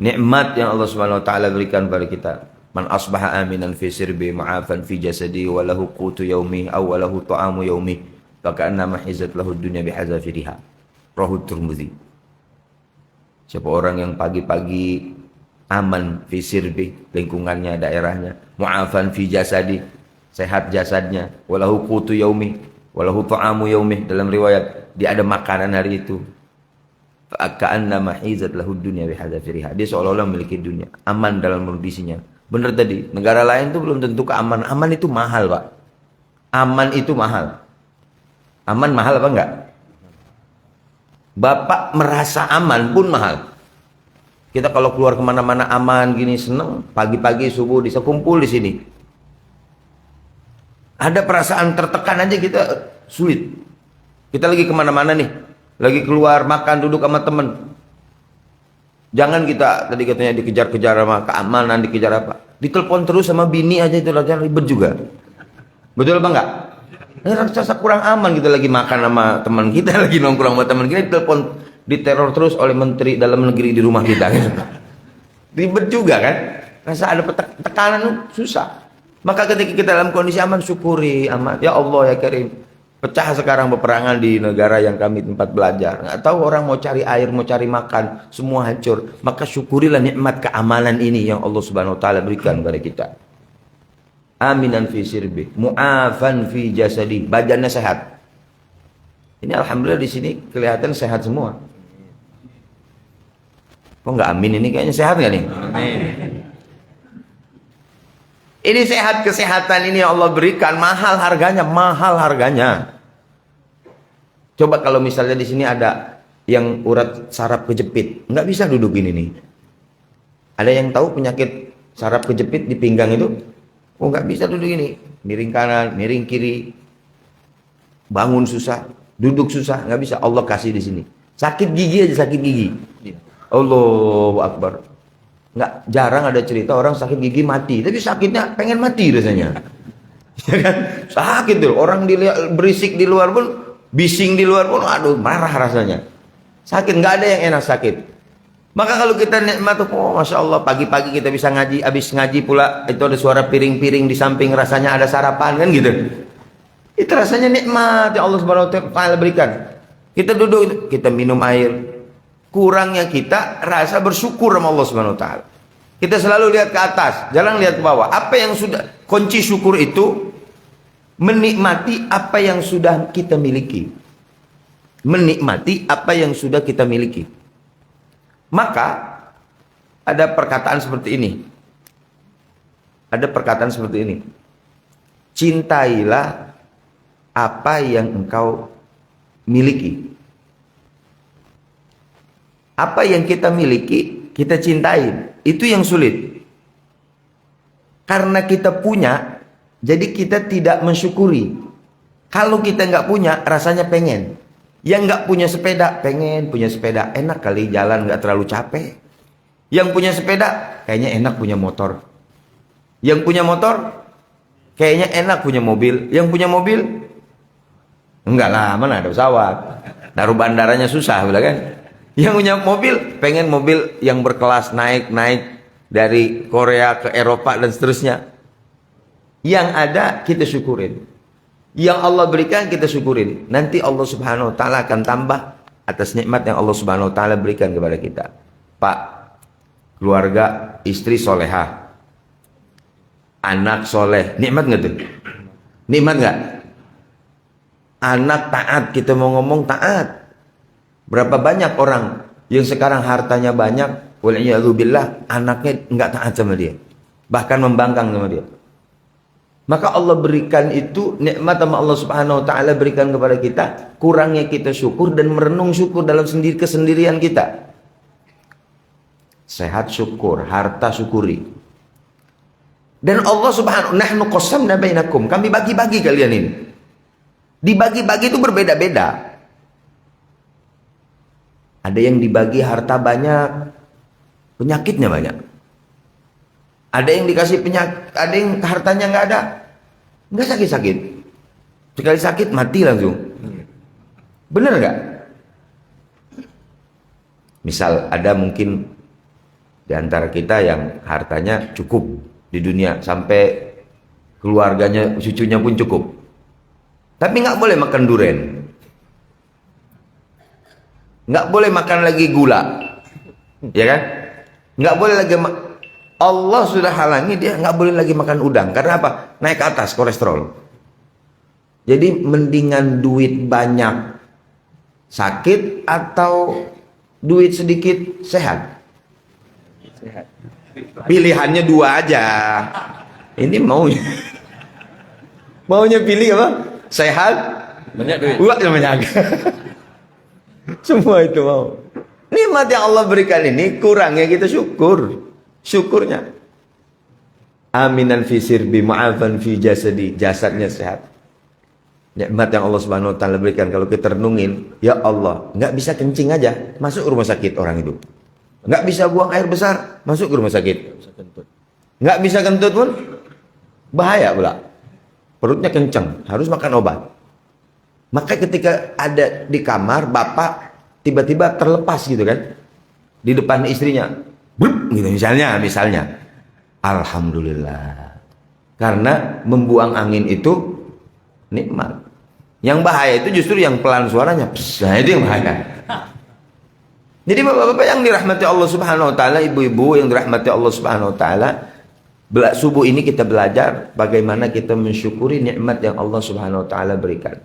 nikmat yang Allah Subhanahu wa taala berikan pada kita. Man asbaha aminan fi sirbi mu'afan fi jasadi wa lahu qutu yaumi aw wa lahu ta'amu yaumi faka'annama hizat lahu dunya bihazafiriha. Rawahu Tirmidzi. Siapa orang yang pagi-pagi aman fi sirbi, lingkungannya, daerahnya, mu'afan fi jasadi, sehat jasadnya, wa lahu qutu yaumi wa lahu ta'amu yaumi, dalam riwayat dia ada makanan hari itu. Faka'annama hizat lahu dunya bihazafiriha. Dia seolah-olah memiliki dunia, aman dalam kondisinya. Benar tadi, negara lain tuh belum tentu keamanan. Aman itu mahal, Pak. Aman itu mahal. Aman mahal apa enggak? Bapak merasa aman pun mahal. Kita kalau keluar kemana-mana aman gini, seneng. Pagi-pagi subuh bisa kumpul di sini. Ada perasaan tertekan aja kita sulit. Kita lagi kemana-mana nih, lagi keluar makan, duduk sama temen. Jangan kita tadi katanya dikejar-kejar sama keamanan, dikejar apa? Ditelepon terus sama bini aja itu aja ribet juga. Betul apa enggak? Ini rasa kurang aman, kita lagi makan sama teman kita, lagi nongkrong sama teman kita, ditelepon, diteror terus oleh menteri dalam negeri di rumah kita. Ribet juga kan? Rasa ada tekanan, susah. Maka ketika kita dalam kondisi aman, syukuri aman. Ya Allah ya Karim. Pecah sekarang peperangan di negara yang kami tempat belajar. Nggak tahu orang mau cari air, mau cari makan, semua hancur. Maka syukurilah nikmat keamanan ini yang Allah Subhanahu wa taala berikan kepada kita. Aminan fi sirbi, mu'afan fi jasadi, badannya sehat. Ini alhamdulillah di sini kelihatan sehat semua. Kok nggak amin ini, kayaknya sehat nggak nih? Amin. Ini sehat, kesehatan ini yang Allah berikan, mahal harganya, mahal harganya. Coba kalau misalnya di sini ada yang urat saraf kejepit, nggak bisa duduk ini nih. Ada yang tahu penyakit saraf kejepit di pinggang itu? Oh, nggak bisa duduk ini, miring kanan, miring kiri, bangun susah, duduk susah, nggak bisa. Allah kasih di sini. Sakit gigi aja, sakit gigi. Allahu Akbar. Nggak jarang ada cerita orang sakit gigi mati, tapi sakitnya pengen mati rasanya. Ya kan? Sakit tuh, orang berisik di luar pun, bising di luar pun, aduh marah rasanya. Sakit, nggak ada yang enak sakit. Maka kalau kita nikmat tuh, oh masya Allah, pagi-pagi kita bisa ngaji, habis ngaji pula itu ada suara piring-piring di samping, rasanya ada sarapan kan gitu. Itu rasanya nikmat yang Allah Subhanahu wa taala berikan. Kita duduk, kita minum air. Kurangnya kita rasa bersyukur sama Allah Subhanahu wa taala. Kita selalu lihat ke atas, jangan lihat ke bawah. Apa yang sudah, kunci syukur itu menikmati apa yang sudah kita miliki. Menikmati apa yang sudah kita miliki. Maka ada perkataan seperti ini. Ada perkataan seperti ini. Cintailah apa yang engkau miliki. Apa yang kita miliki, kita cintai. Itu yang sulit. Karena kita punya, jadi kita tidak mensyukuri. Kalau kita nggak punya, rasanya pengen. Yang nggak punya sepeda, pengen punya sepeda. Enak kali jalan, nggak terlalu capek. Yang punya sepeda, kayaknya enak punya motor. Yang punya motor, kayaknya enak punya mobil. Yang punya mobil, enggak lah, mana ada pesawat. Naruh bandaranya susah, kan? Yang punya mobil, pengen mobil yang berkelas, naik dari Korea ke Eropa dan seterusnya. Yang ada kita syukurin. Yang Allah berikan kita syukurin. Nanti Allah Subhanahu wa taala akan tambah atas nikmat yang Allah Subhanahu wa taala berikan kepada kita. Pak, keluarga, istri solehah, anak soleh, nikmat nggak tuh? Nikmat nggak? Anak taat, kita mau ngomong taat. Berapa banyak orang yang sekarang hartanya banyak, waliyadzubillah, anaknya nggak taat sama dia, bahkan membangkang sama dia. Maka Allah berikan itu nikmat sama Allah Subhanahu wa taala berikan kepada kita, kurangnya kita syukur dan merenung syukur dalam kesendirian kita. Sehat syukur, harta syukuri. Dan Allah Subhanahu, nahnu qassamna bainakum, kami bagi-bagi kalian ini. Dibagi-bagi itu berbeda-beda. Ada yang dibagi harta banyak, penyakitnya banyak. Ada yang dikasih penyakit, ada yang hartanya nggak ada, nggak sakit-sakit. Sekali sakit mati langsung. Bener nggak? Misal ada mungkin Di antara kita yang hartanya cukup di dunia sampai keluarganya, cucunya pun cukup. Tapi nggak boleh makan durian. Nggak boleh makan lagi gula. Ya kan? Nggak boleh lagi Allah sudah halangi dia nggak boleh lagi makan udang. Karena apa? Naik ke atas kolesterol. Jadi mendingan duit banyak sakit atau duit sedikit sehat? Sehat. Pilihannya dua aja. Ini maunya pilih apa? Sehat, Banyak duit. uang banyak. Semua itu mau. Nikmat yang Allah berikan ini kurangnya kita syukurnya. Aminan fi sirbi ma'afan fi jasadi, jasadnya sehat. Nikmat yang Allah Subhanahu wa taala berikan kalau kita renungin, ya Allah, nggak bisa kencing aja, masuk ke rumah sakit orang itu. Nggak bisa buang air besar, masuk ke rumah sakit. Nggak bisa kentut pun bahaya pula. Perutnya kencang, harus makan obat. Maka ketika ada di kamar, bapak tiba-tiba terlepas gitu kan, di depan istrinya, gitu misalnya, alhamdulillah, karena membuang angin itu nikmat. Yang bahaya itu justru yang pelan suaranya, nah itu yang bahaya. Jadi bapak-bapak yang dirahmati Allah Subhanahu Wa Taala, ibu-ibu yang dirahmati Allah Subhanahu Wa Taala, subuh ini kita belajar bagaimana kita mensyukuri nikmat yang Allah Subhanahu Wa Taala berikan.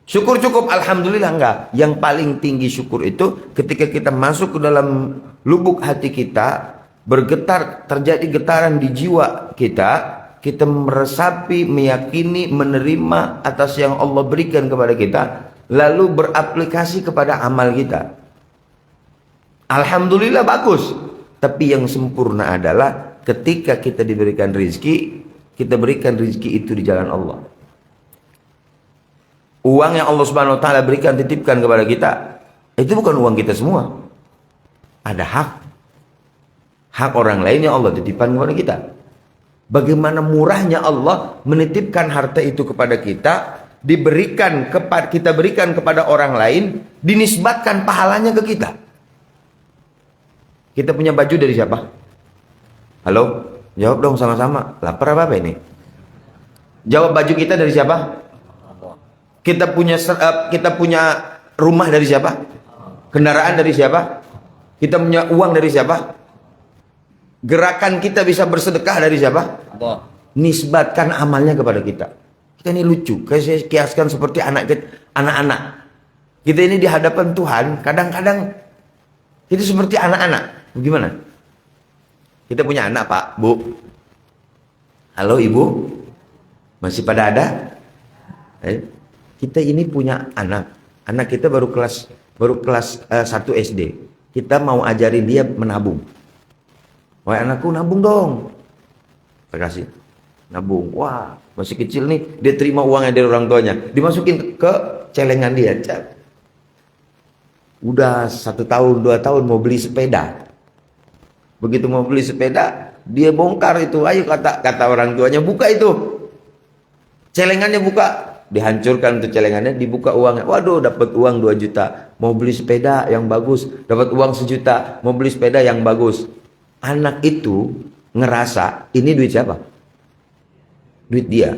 Syukur cukup, alhamdulillah enggak. Yang paling tinggi syukur itu ketika kita masuk ke dalam lubuk hati kita, bergetar, terjadi getaran di jiwa kita, kita meresapi, meyakini, menerima atas yang Allah berikan kepada kita, lalu beraplikasi kepada amal kita. Alhamdulillah bagus. Tapi yang sempurna adalah ketika kita diberikan rizki, kita berikan rizki itu di jalan Allah. Uang yang Allah Subhanahu Wa Taala berikan, titipkan kepada kita, itu bukan uang kita semua. Ada hak orang lain yang Allah titipkan kepada kita. Bagaimana murahnya Allah menitipkan harta itu kepada kita, kita berikan kepada orang lain, dinisbatkan pahalanya ke kita. Kita punya baju dari siapa? Halo? Jawab dong sama-sama. Lapar apa ini? Jawab, baju kita dari siapa? Kita punya rumah dari siapa? Kendaraan dari siapa? Kita punya uang dari siapa? Gerakan kita bisa bersedekah dari siapa? Allah. Nisbatkan amalnya kepada kita. Kita ini lucu. Kayak saya kiaskan seperti anak-anak. Kita ini di hadapan Tuhan, kadang-kadang kita seperti anak-anak. Bagaimana? Kita punya anak, Pak, Bu. Halo, Ibu. Masih pada ada? Kita ini punya anak. Anak kita baru kelas 1 SD. Kita mau ajarin dia menabung. Wah, anakku nabung dong. Saya kasih. Nabung. Wah, masih kecil nih. Dia terima uangnya dari orang tuanya. Dimasukin ke celengan dia. Udah 1 tahun, 2 tahun mau beli sepeda. Begitu mau beli sepeda, dia bongkar itu. Ayo kata orang tuanya, buka itu. Celengannya buka. Dihancurkan untuk celengannya, dibuka uangnya. Waduh, dapat uang 2 juta. Mau beli sepeda yang bagus. Dapat uang 1 juta. Mau beli sepeda yang bagus. Anak itu ngerasa ini duit siapa? Duit dia.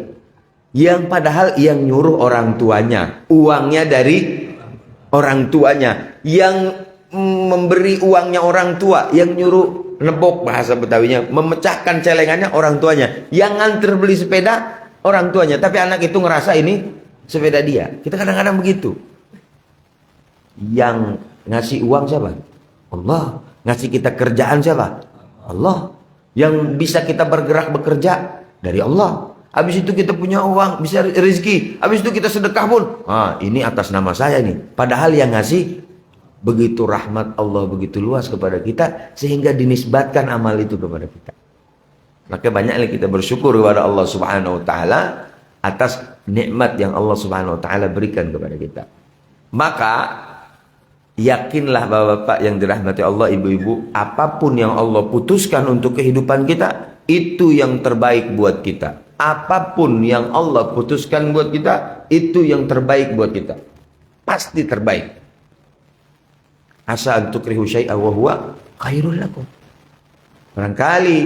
Yang padahal yang nyuruh orang tuanya. Uangnya dari orang tuanya. Yang memberi uangnya orang tua. Yang nyuruh nebok, bahasa Betawinya, memecahkan celengannya orang tuanya. Yang nganter beli sepeda orang tuanya. Tapi anak itu ngerasa ini sepeda dia. Kita kadang-kadang begitu. Yang ngasih uang siapa? Allah. Ngasih kita kerjaan siapa? Allah. Yang bisa kita bergerak bekerja dari Allah. Habis itu kita punya uang, bisa rezeki. Habis itu kita sedekah pun. Ini atas nama saya nih. Padahal yang ngasih, begitu rahmat Allah begitu luas kepada kita, sehingga dinisbatkan amal itu kepada kita. Maka banyaklah kita bersyukur kepada Allah Subhanahu Wa Taala atas nikmat yang Allah Subhanahu Wa Taala berikan kepada kita. Maka yakinlah bapak-bapak yang dirahmati Allah, ibu-ibu, apapun yang Allah putuskan untuk kehidupan kita, itu yang terbaik buat kita. Apapun yang Allah putuskan buat kita, itu yang terbaik buat kita. Pasti terbaik. Asa antukrihu syai'a wa huwa khairul lakum. Barangkali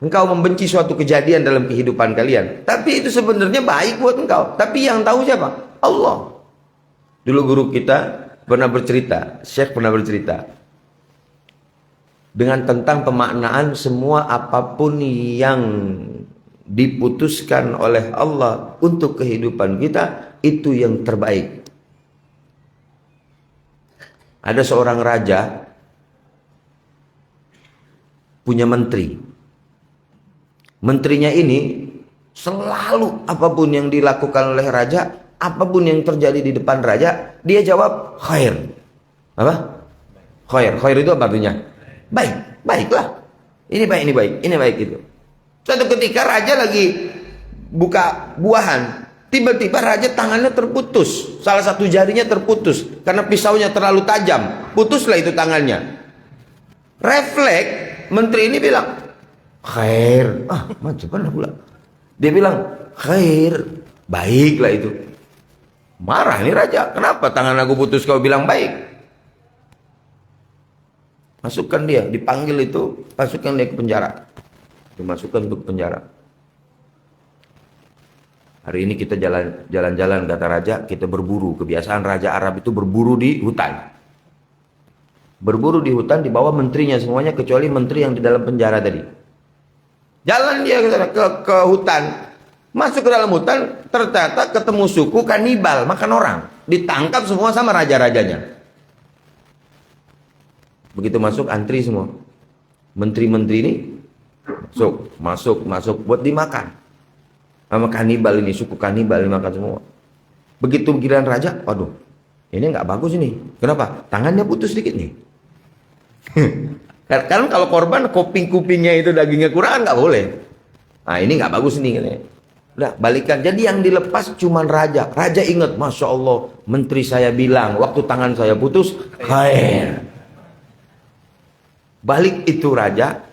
engkau membenci suatu kejadian dalam kehidupan kalian, tapi itu sebenarnya baik buat engkau. Tapi yang tahu siapa? Allah. Dulu guru kita pernah bercerita, Syekh pernah bercerita dengan tentang pemaknaan semua apapun yang diputuskan oleh Allah untuk kehidupan kita, itu yang terbaik. Ada seorang raja punya menteri. Menterinya ini selalu apapun yang dilakukan oleh raja, apapun yang terjadi di depan raja, dia jawab khair. Apa? Khair. Khair itu apa artinya? Baik, baiklah. Ini baik, ini baik, ini baik itu. Suatu ketika raja lagi buka buahan, tiba-tiba raja tangannya terputus, salah satu jarinya terputus karena pisaunya terlalu tajam, putuslah itu tangannya. Refleks menteri ini bilang, khair. Macam mana pula? Dia bilang, khair, baiklah itu. Marah nih raja, kenapa tangan aku putus kau bilang baik? Masukkan dia, dipanggil itu, masukkan dia ke penjara. Dimasukkan untuk penjara. Hari ini kita jalan-jalan kata raja, kita berburu. Kebiasaan raja Arab itu berburu di hutan. Berburu di hutan dibawa menterinya semuanya kecuali menteri yang di dalam penjara tadi. Jalan dia ke hutan. Masuk ke dalam hutan, ternyata ketemu suku kanibal, makan orang. Ditangkap semua sama raja-rajanya. Begitu masuk antri semua. Menteri-menteri ini masuk buat dimakan sama kanibal ini, suku kanibal dimakan semua. Begitu giliran raja, waduh, ini nggak bagus ini. Kenapa? Tangannya putus sedikit nih. Karena kalau korban kuping-kupingnya itu dagingnya kurang nggak boleh. Nah ini nggak bagus nih. Udah balikan. Jadi yang dilepas cuman raja. Raja ingat, masya Allah, menteri saya bilang waktu tangan saya putus, khair. Balik itu raja,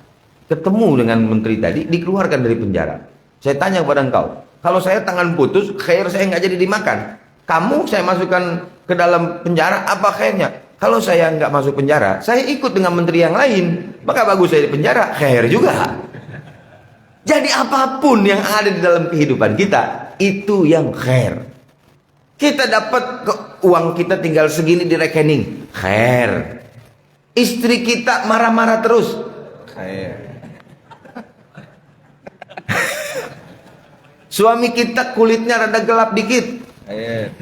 ketemu dengan menteri tadi, dikeluarkan dari penjara. Saya tanya kepada engkau, kalau saya tangan putus, khair saya nggak jadi dimakan. Kamu saya masukkan ke dalam penjara, apa khairnya? Kalau saya nggak masuk penjara, saya ikut dengan menteri yang lain, maka bagus saya di penjara, khair juga. Jadi apapun yang ada di dalam kehidupan kita, itu yang khair. Kita dapat uang kita tinggal segini di rekening, khair. Istri kita marah-marah terus, khair. Suami kita kulitnya rada gelap dikit, khair.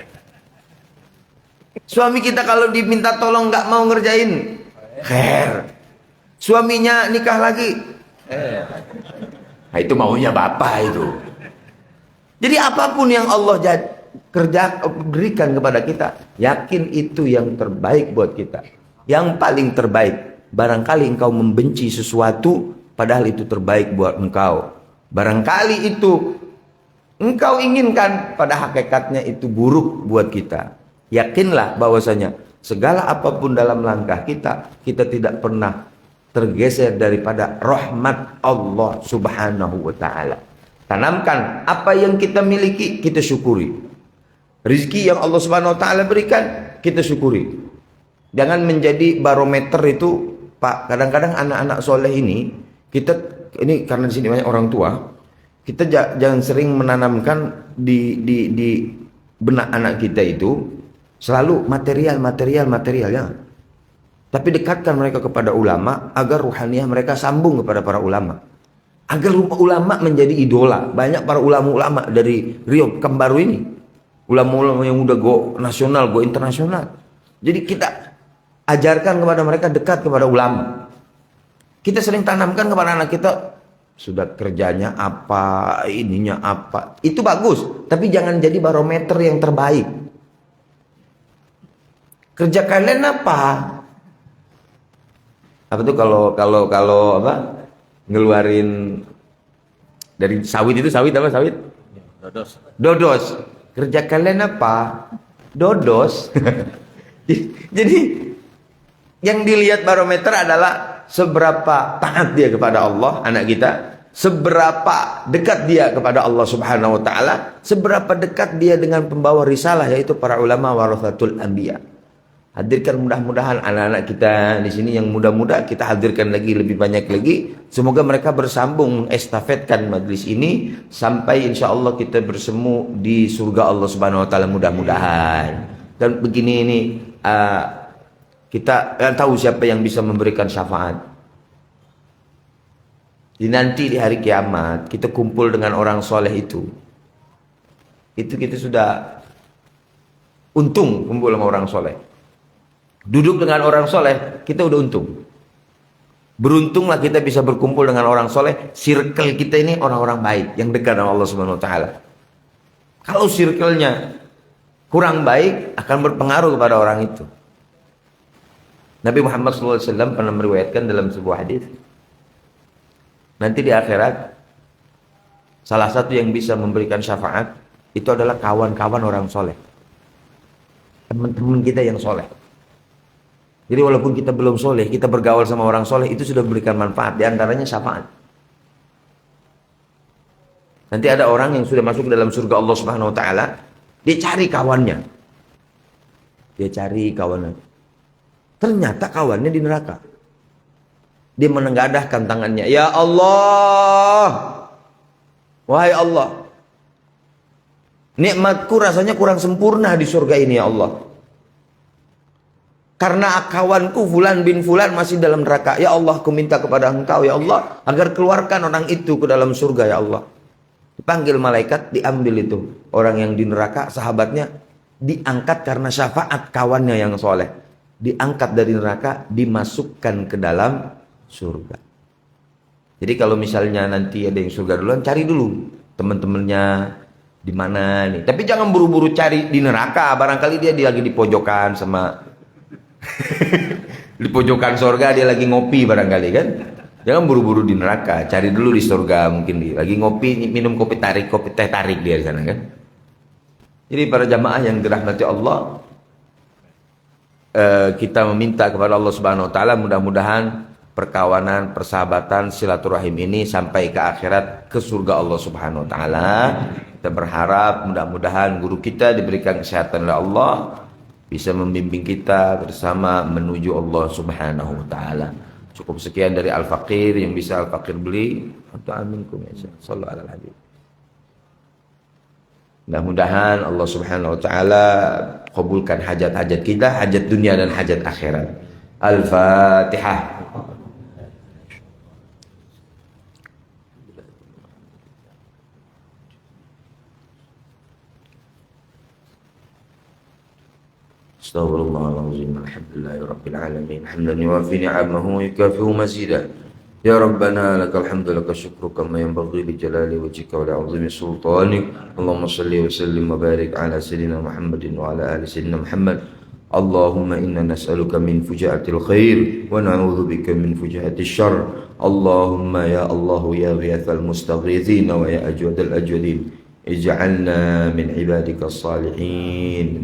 Suami kita kalau diminta tolong nggak mau ngerjain, khair. Suaminya nikah lagi, khair. Nah, itu maunya bapak itu. Jadi apapun yang Allah berikan kepada kita, yakin itu yang terbaik buat kita. Yang paling terbaik. Barangkali engkau membenci sesuatu, padahal itu terbaik buat engkau. Barangkali itu engkau inginkan, pada hakikatnya itu buruk buat kita. Yakinlah bahwasanya segala apapun dalam langkah kita, kita tidak pernah tergeser daripada rahmat Allah subhanahu wa ta'ala. Tanamkan apa yang kita miliki, kita syukuri. Rizki yang Allah subhanahu wa ta'ala berikan, kita syukuri. Jangan menjadi barometer itu, Pak. Kadang-kadang anak-anak soleh ini, ini karena di sini banyak orang tua, kita jangan sering menanamkan di benak anak kita itu selalu material ya. Tapi dekatkan mereka kepada ulama agar ruhaniyah mereka sambung kepada para ulama. Agar ulama menjadi idola. Banyak para ulama-ulama dari Riau Kembaru ini. Ulama-ulama yang udah go nasional, go internasional. Jadi kita ajarkan kepada mereka dekat kepada ulama. Kita sering tanamkan kepada anak kita, sudah kerjanya apa, ininya apa. Itu bagus, tapi jangan jadi barometer yang terbaik. Kerja kalian apa? Apa tuh kalau apa? Ngeluarin dari sawit itu, sawit apa sawit? Dodos. Kerja kalian apa? Dodos. Jadi yang dilihat barometer adalah seberapa taat dia kepada Allah, anak kita, seberapa dekat dia kepada Allah Subhanahu wa taala, seberapa dekat dia dengan pembawa risalah yaitu para ulama warathatul anbiya. Hadirkan mudah-mudahan anak-anak kita di sini yang muda-muda kita hadirkan lagi lebih banyak lagi. Semoga mereka bersambung estafetkan majlis ini sampai insya Allah kita bersemu di surga Allah Subhanahu Wa Taala mudah-mudahan. Dan begini ini kita kan tahu siapa yang bisa memberikan syafaat. Nanti di hari kiamat kita kumpul dengan orang soleh itu kita sudah untung kumpul sama orang soleh. Duduk dengan orang soleh, kita udah untung. Beruntunglah kita bisa berkumpul dengan orang soleh. Circle kita ini orang-orang baik yang dekat dengan Allah Subhanahu Wa Taala. Kalau circle-nya kurang baik, akan berpengaruh kepada orang itu. Nabi Muhammad SAW pernah meriwayatkan dalam sebuah hadis, nanti di akhirat salah satu yang bisa memberikan syafaat itu adalah kawan-kawan orang soleh, teman-teman kita yang soleh. Jadi walaupun kita belum soleh, kita bergaul sama orang soleh itu sudah memberikan manfaat, diantaranya syafaat. Nanti ada orang yang sudah masuk ke dalam surga Allah Subhanahu Wa Taala, dia cari kawannya, ternyata kawannya di neraka. Dia menengadahkan tangannya, ya Allah, wahai Allah, nikmatku rasanya kurang sempurna di surga ini ya Allah. Karena kawanku Fulan bin Fulan masih dalam neraka. Ya Allah, aku minta kepada Engkau ya Allah agar keluarkan orang itu ke dalam surga ya Allah. Dipanggil malaikat, diambil itu orang yang di neraka, sahabatnya diangkat karena syafaat kawannya yang soleh. Diangkat dari neraka, dimasukkan ke dalam surga. Jadi kalau misalnya nanti ada yang surga duluan, cari dulu teman-temannya di mana nih. Tapi jangan buru-buru cari di neraka. Barangkali dia lagi di pojokan sama di pojokan surga, dia lagi ngopi barangkali kan. Jangan buru-buru di neraka, cari dulu di surga. Mungkin dia lagi ngopi, minum kopi teh tarik dia di sana kan. Jadi para jamaah yang dirahmati Allah, kita meminta kepada Allah Subhanahu Wa Taala mudah-mudahan perkawanan, persahabatan, silaturahim ini sampai ke akhirat, ke surga Allah Subhanahu Wa Taala. Kita berharap mudah-mudahan guru kita diberikan kesehatan oleh Allah, bisa membimbing kita bersama menuju Allah Subhanahu Wa Taala. Cukup sekian dari Al-Faqir, yang bisa Al-Faqir beli. Aminkum ya sallallahu alaihi wasallam. Mudah-mudahan Allah Subhanahu Wa Taala kabulkan hajat-hajat kita, hajat dunia dan hajat akhirat. Al-Fatihah. Astaghfirullahaladzim. Alhamdulillahirrabbilalamin. Hamdan yuwafi ni'amahu yukafi'u mazidah. Ya Rabbana lakal hamdu laka syukru kama yanbaghi li jalali wajhika wa li'azimi sultanik. Allahumma salli wa sallim wa barik ala sayyidina Muhammadin wa ala ali sayyidina Muhammad. Allahumma inna nas'aluka min fujaatil khair wa na'udzu bika min fujaatil syarr. Allahumma ya Allah ya ghiyathal mustaghithin wa ya ajwadal ajwadin. اجعلنا من عبادك الصالحين من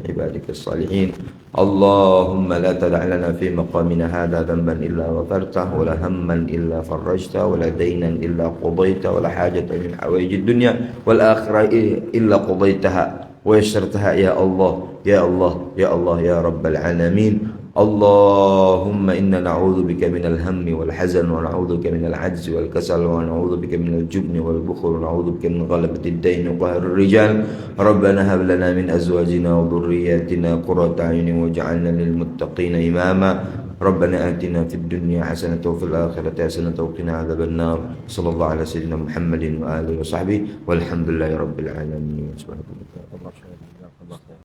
عبادك الصالحين. اللهم لا تدع لنا في مقامنا هذا ذنبا إلا غفرته ولا هما إلا فرجته ولا دينا إلا قضيته ولا حاجة من حوائج الدنيا والآخرة إلا قضيتها ويسرتها يا الله يا الله يا الله يا رب العالمين. اللهم إنا نعوذ بك من الهم والحزن ونعوذ بك من العجز والكسل ونعوذ بك من الجبن والبخل ونعوذ بك من غلبة الدين وقهر الرجال. ربنا هب لنا من أزواجنا وذرياتنا قرة أعين واجعلنا للمتقين إماما. ربنا آتنا في الدنيا حسنة وفي الآخرة حسنة وقنا عذاب النار. صلى الله على سيدنا محمد وآله وصحبه والحمد لله رب العالمين.